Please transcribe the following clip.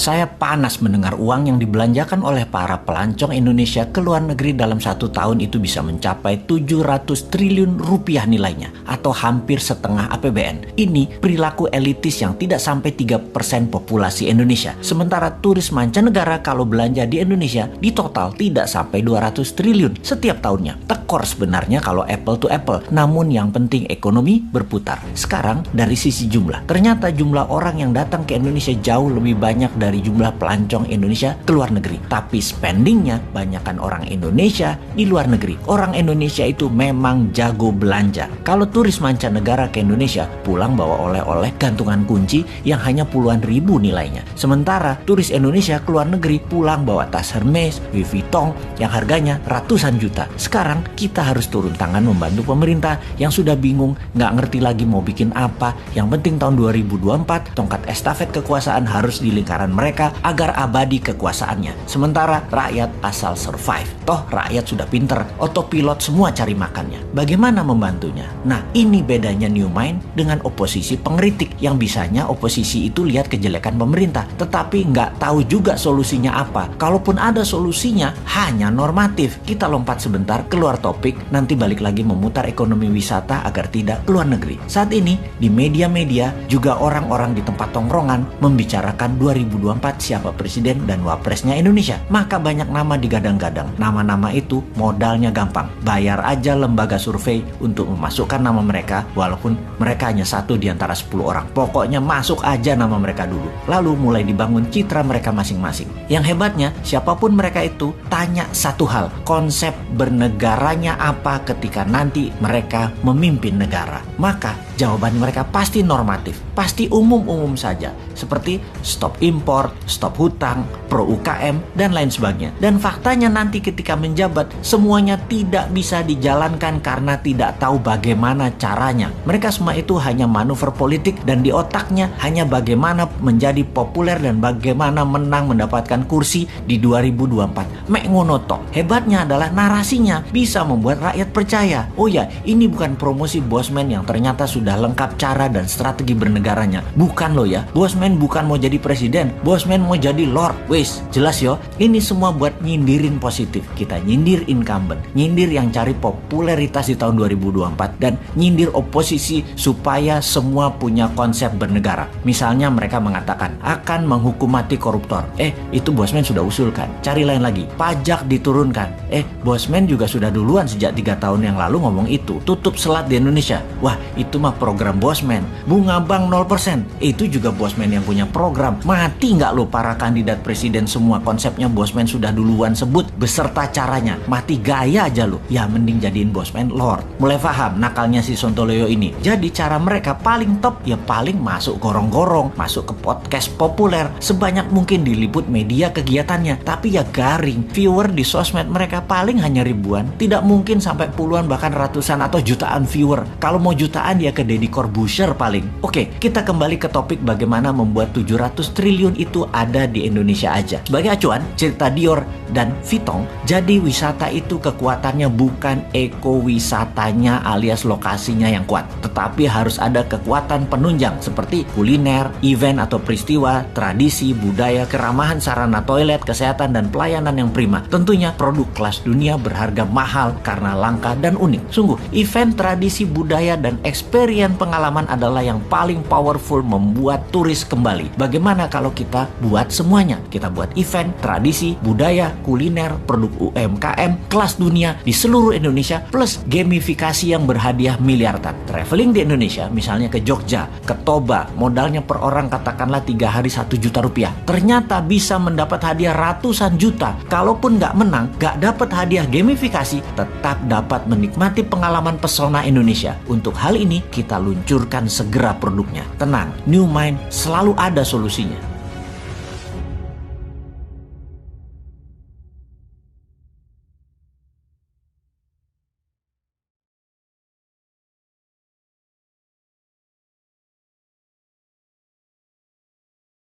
Saya panas mendengar uang yang dibelanjakan oleh para pelancong Indonesia ke luar negeri dalam 1 tahun itu bisa mencapai 700 triliun rupiah nilainya, atau hampir setengah APBN. Ini perilaku elitis yang tidak sampai 3% populasi Indonesia. Sementara turis mancanegara kalau belanja di Indonesia di total tidak sampai 200 triliun setiap tahunnya. Tekor sebenarnya kalau apple to apple, namun yang penting ekonomi berputar. Sekarang dari sisi jumlah, ternyata jumlah orang yang datang ke Indonesia jauh lebih banyak dari jumlah pelancong Indonesia ke luar negeri. Tapi spendingnya banyakkan orang Indonesia di luar negeri. Orang Indonesia itu memang jago belanja. Kalau turis mancanegara ke Indonesia pulang bawa oleh-oleh gantungan kunci yang hanya puluhan ribu nilainya. Sementara turis Indonesia ke luar negeri pulang bawa tas Hermes, Louis Vuitton yang harganya ratusan juta. Sekarang kita harus turun tangan membantu pemerintah yang sudah bingung, nggak ngerti lagi mau bikin apa. Yang penting tahun 2024 tongkat estafet kekuasaan harus di lingkaran mereka agar abadi kekuasaannya. Sementara rakyat asal survive. Toh rakyat sudah pinter, otopilot semua cari makannya. Bagaimana membantunya? Nah, ini bedanya New Mind dengan oposisi pengkritik yang bisanya oposisi itu lihat kejelekan pemerintah, tetapi nggak tahu juga solusinya apa. Kalaupun ada solusinya, hanya normatif. Kita lompat sebentar keluar topik, nanti balik lagi memutar ekonomi wisata agar tidak keluar negeri. Saat ini di media-media juga orang-orang di tempat tongkrongan membicarakan 2024 siapa presiden dan wapresnya Indonesia. Maka banyak nama digadang-gadang. Nama-nama itu modalnya gampang. Bayar aja lembaga survei untuk memasukkan nama mereka, walaupun mereka hanya 1 di antara 10 orang. Pokoknya masuk aja nama mereka dulu. Lalu mulai dibangun citra mereka masing-masing. Yang hebatnya, siapapun mereka itu, tanya satu hal. Konsep bernegaranya apa ketika nanti mereka memimpin negara? Maka jawaban mereka pasti normatif, pasti umum-umum saja, seperti stop impor, stop hutang, pro UKM, dan lain sebagainya. Dan faktanya nanti ketika menjabat, semuanya tidak bisa dijalankan karena tidak tahu bagaimana caranya. Mereka semua itu hanya manuver politik dan di otaknya hanya bagaimana menjadi populer dan bagaimana menang mendapatkan kursi di 2024. Mek ngono tok. Hebatnya adalah narasinya bisa membuat rakyat percaya. Oh ya, ini bukan promosi Bosman yang ternyata sudah lengkap cara dan strategi bernegaranya. Bukan loh ya, Bosman bukan mau jadi presiden, Bosman mau jadi lord. Wis, jelas yo. Ini semua buat nyindirin positif. Kita nyindir incumbent, nyindir yang cari popularitas di tahun 2024 dan nyindir oposisi supaya semua punya konsep bernegara. Misalnya mereka mengatakan akan menghukum mati koruptor. Itu Bosman sudah usulkan. Cari lain lagi. Pajak diturunkan. Bosman juga sudah duluan sejak 3 tahun yang lalu ngomong itu. Tutup selat di Indonesia. Wah, itu mah program Bosman. Bunga bank 0%. Itu juga Bosman yang punya program. Mati nggak lo para kandidat presiden semua? Konsepnya Bosman sudah duluan sebut beserta caranya. Mati gaya aja lo. Ya mending jadiin Bosman lord. Mulai paham nakalnya si Sontoloyo ini. Jadi cara mereka paling top ya paling masuk gorong-gorong, masuk ke podcast populer, sebanyak mungkin diliput media kegiatannya. Tapi ya garing. Viewer di sosmed mereka paling hanya ribuan. Tidak mungkin sampai puluhan bahkan ratusan atau jutaan viewer. Kalau mau jutaan ya ke Deddy Corbuzier paling. Oke, kita kembali ke topik bagaimana membuat 700 triliun itu ada di Indonesia aja. Sebagai acuan, cerita Dior dan Vuitton, jadi wisata itu kekuatannya bukan ekowisatanya alias lokasinya yang kuat, tetapi harus ada kekuatan penunjang seperti kuliner, event atau peristiwa, tradisi, budaya, keramahan sarana toilet, kesehatan dan pelayanan yang prima. Tentunya produk kelas dunia berharga mahal karena langka dan unik. Sungguh, event, tradisi, budaya dan experience pengalaman adalah yang paling powerful membuat turis kembali. Bagaimana kalau kita buat semuanya? Kita buat event, tradisi, budaya, kuliner, produk UMKM, kelas dunia di seluruh Indonesia plus gamifikasi yang berhadiah miliaran. Traveling di Indonesia, misalnya ke Jogja, ke Toba, modalnya per orang katakanlah 3 hari 1 juta rupiah. Ternyata bisa mendapat hadiah ratusan juta. Kalaupun nggak menang, nggak dapat hadiah gamifikasi, tetap dapat menikmati pengalaman pesona Indonesia. Untuk hal ini, kita luncurkan segera produknya. Tenang, New Mind selalu ada solusinya.